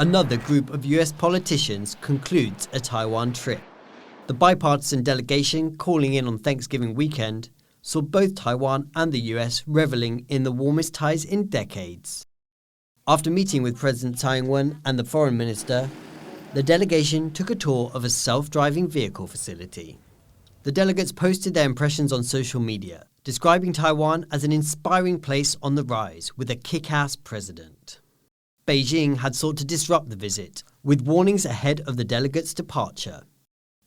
Another group of US politicians concludes a Taiwan trip. The bipartisan delegation calling in on Thanksgiving weekend saw both Taiwan and the US reveling in the warmest ties in decades. After meeting with President Tsai Ing-wen and the foreign minister, the delegation took a tour of a self-driving vehicle facility. The delegates posted their impressions on social media, describing Taiwan as an inspiring place on the rise with a kick-ass president. Beijing had sought to disrupt the visit, with warnings ahead of the delegates' departure.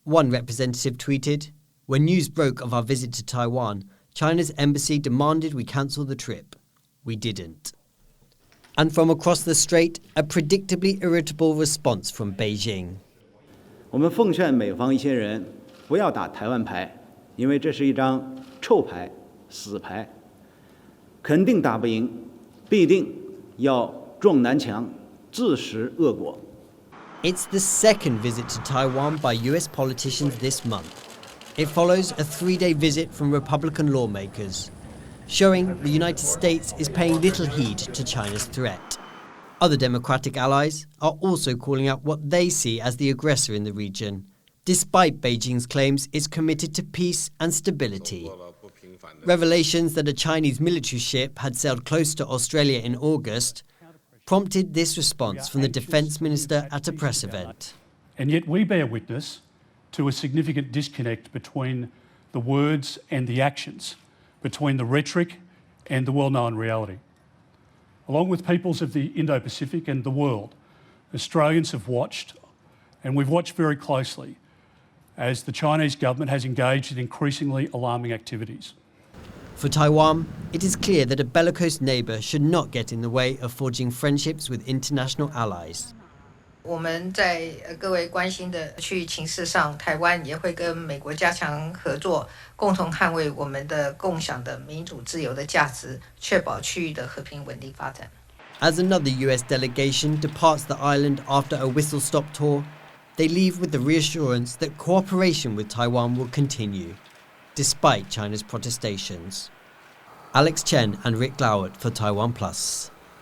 One representative tweeted, "When news broke of our visit to Taiwan, China's embassy demanded we cancel the trip. We didn't." And from across the strait, a predictably irritable response from Beijing. 我们奉劝美方一些人不要打台湾牌，因为这是一张臭牌、死牌，肯定打不赢，必定要撞南墙，自食恶果。 It's the second visit to Taiwan by US politicians this month. It follows a 3-day visit from Republican lawmakers, showing the United States is paying little heed to China's threat. Other Democratic allies are also calling out what they see as the aggressor in the region, despite Beijing's claims it's committed to peace and stability. Revelations that a Chinese military ship had sailed close to Australia in August prompted this response from the defence minister at a press event. And yet we bear witness to a significant disconnect between the words and the actions, between the rhetoric and the well-known reality. Along with peoples of the Indo-Pacific and the world, Australians have watched, and we've watched very closely, as the Chinese government has engaged in increasingly alarming activities. For Taiwan, it is clear that a bellicose neighbour should not get in the way of forging friendships with international allies. 我们在各位关心的区域情势上，台湾也会跟美国加强合作，共同捍卫我们的共享的民主自由的价值，确保区域的和平稳定发展。 As another US delegation departs the island after a whistle-stop tour, they leave with the reassurance that cooperation with Taiwan will continue, despite China's protestations. Chen and Glauert for TaiwanPlus.